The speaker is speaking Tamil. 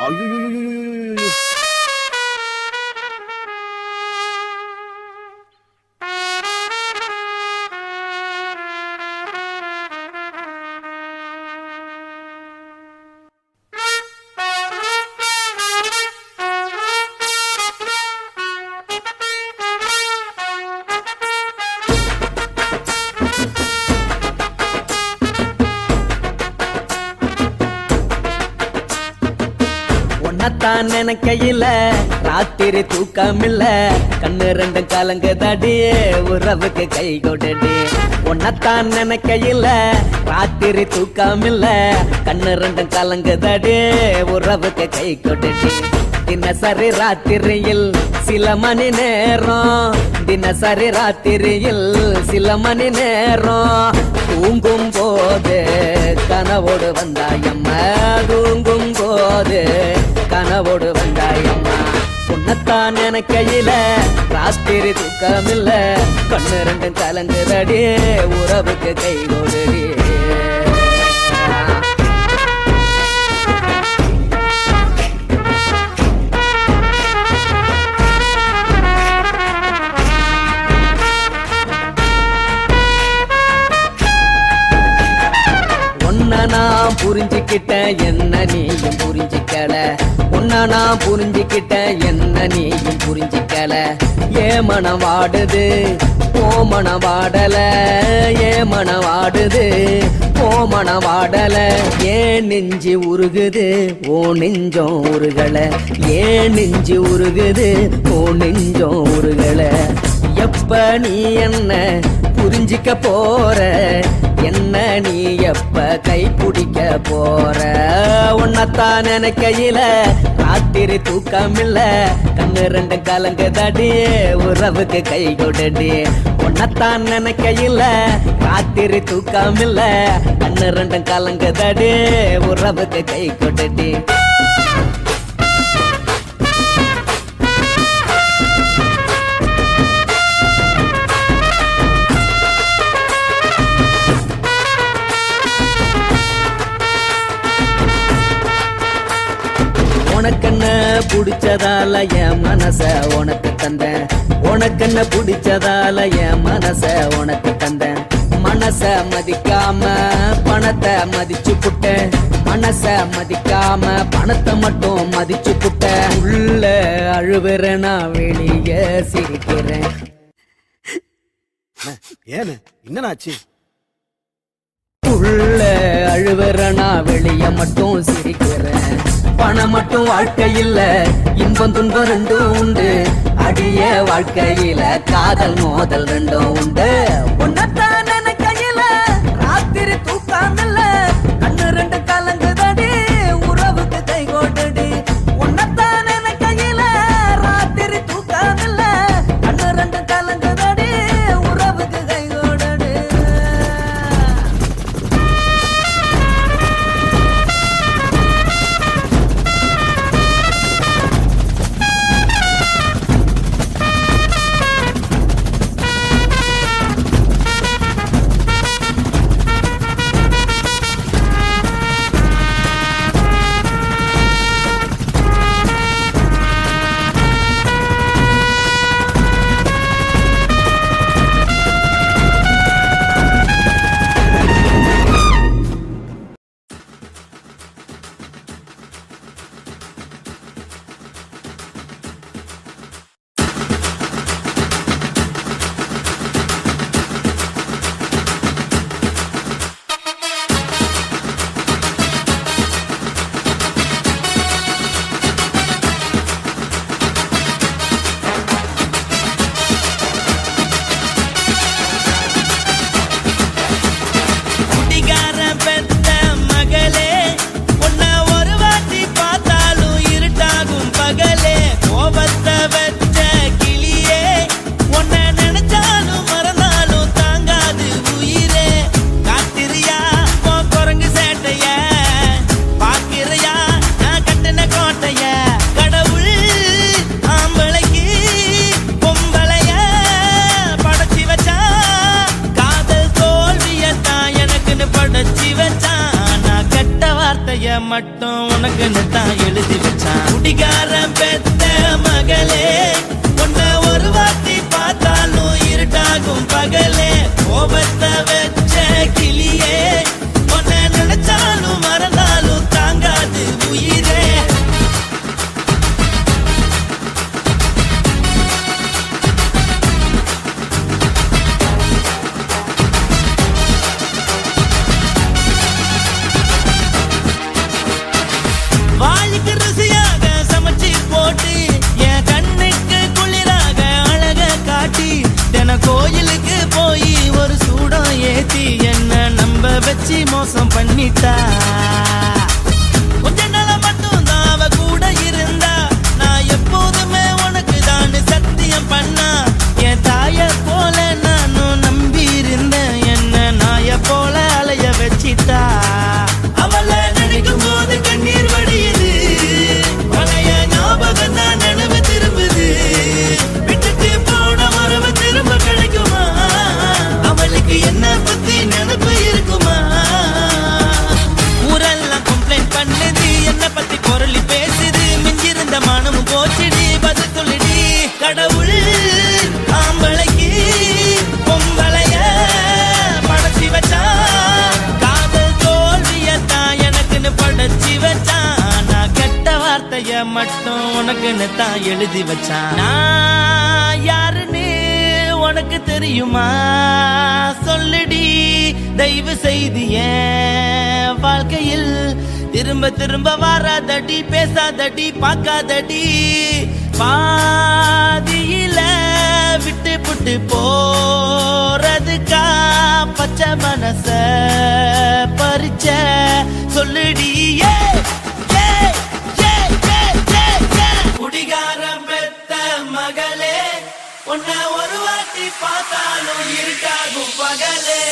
ஐயோ தான் நினைக்கையில ராத்திரி தூக்கமில்ல கண்ணு ரெண்டும் கலங்குதடி உறவுக்கு கை கொடடி உன்னத்தான் நினைக்கையில ராத்திரி தூக்கமில்ல கண்ணு ரெண்டும் கலங்குதடி உறவுக்கு கை கொடடி தினசரி ராத்திரியில் சில மணி நேரம் தினசரி ராத்திரியில் சில மணி நேரம் தூங்கும் போது கனவோடு வந்தாயம்மா தூங்கும் போது கனவோடு வந்தாயம்மா உன்னத்தான் நினைக்கையில ராத்திரி தூக்கமில்ல கண்ணு ரெண்டும் கலங்குதடி உறவுக்கு கை கொடடி நான் புரிஞ்சுக்கிட்டேன் என்ன நீயும் புரிஞ்சுக்கல உன்ன நான் புரிஞ்சுக்கிட்டேன் என்ன நீயும் புரிஞ்சுக்கல ஏ மனம் வாடுது ஓ மனம் வாடல ஏ மனம் வாடுது ஓ மனம் வாடல ஏன் நெஞ்சு உருகுது ஓ நெஞ்சம் உருகல ஏன் நெஞ்சு உருகுது ஓ நெஞ்சம் உருகல எப்ப நீ என்ன புரிஞ்சிக்க போற என்ன நீ எப்ப கை பிடிக்க போற உன்னத்தான் நினைக்கையில ராத்திரி தூக்கமில்ல கண்ணு ரெண்டும் கலங்குதடி உறவுக்கு கை கொடடி உன்னத்தான் நினைக்கையில ராத்திரி தூக்கமில்ல கண்ணு ரெண்டும் கலங்குதடி உறவுக்கு கை கொடடி உனக்கென்ன பிடிச்சதால என் மனச உனக்கு தந்தேன் உனக்கென்ன பிடிச்சதால என் மனச உனக்கு தந்தேன் மனச மதிக்காம பணத்தை மதிச்சு புட்டேன் மனச மதிக்காம பணத்தை மட்டும் மதிச்சு புட்டேன் உள்ள அழுவுறேன் நான் வெளியே சிரிக்கிறேன் ஏன்னு என்னன்னாச்சு உள்ள அழுவுறேன் நான் வெளியே மட்டும் சிரிக்கிறேன் பணம் மட்டும் வாழ்க்கையில இன்பம் துன்பம் ரெண்டும் உண்டு அடிய வாழ்க்கையில காதல் மோதல் ரெண்டும் உண்டு உன்னத்தான் நினைக்கையில ராத்திரி தூக்கமில்ல கண்ணு ரெண்டு கலங்குதடி உறவுக்கு கை கொடடி உன்னத்தான் நினைக்கையில ராத்திரி தூக்கமில்ல கண்ணு ரெண்டு கலங்குதடி உறவுக்கு கை கொடடி மட்டும் உனக்குன்னு தான் எழுதி வச்சான். குடிகாரன் பெத்த மகளே, உன்னை ஒரு வாட்டி பார்த்தாலும் இருட்டாகும் பகலே. கோபத்தை வச்ச கிளியே, உன்னை நினைச்சாலும் மறந்தாலும் தாங்காது உயிரே. வாய்க்கு ருசியாக சமைச்சு போட்டு என் கண்ணுக்கு குளிராக அழக காட்டி, தின கோயிலுக்கு போய் ஒரு சூடம் ஏத்தி என்ன நம்ப வச்சு மோசம் பண்ணிட்டா. கொஞ்ச நாள மட்டும் தான் அவ கூட இருந்தா, நான் எப்போதுமே உனக்கு தான் சத்தியம் பண்ணா. என் தாய போல நானும் நம்பி இருந்தேன், என்ன நாய போல அலைய வச்சிட்டா. அவளை நினைக்கும் போது கண்ணீர் வடியுது, பழைய ஞாபகம் தான் நினைவு திரும்புது. விட்டுட்டு போன உறவு திரும்ப கிடைக்குமா? அவளுக்கு என்ன பத்தி நினைப்பு இருக்குமா? ஊரெல்லாம் கம்ப்ளைண்ட் பண்ணுது, என்ன பத்தி பொருளி பேசுது. மிஞ்சிருந்த மானமும் போச்சுடி, பதில் சொல்லுடி. கடவுள் ஆம்பளைக்கு பொம்பளைய படைச்சி வச்சான், காதல் தோல்வியத்தான் எனக்குன்னு படைச்சி வச்சான். நான் கெட்ட வார்த்தைய மட்டும் உனக்குன்னு தான் எழுதி வச்சான். நான் யாருன்னு உனக்கு தெரியுமா? சொல்லுடி தயவு செய்து என் வாழ்க்கையில் திரும்ப திரும்ப வராதடி, பேசாதடி, பார்க்காதடி. பாதியில விட்டு புட்டு போறதுக்கா பச்சை மனச பறிச்ச சொல்லுடி. குடிகாரம் பெத்த மகளே, உன்னை ஒரு வாட்டி பார்த்தாலும் இருக்காகும் பகலே.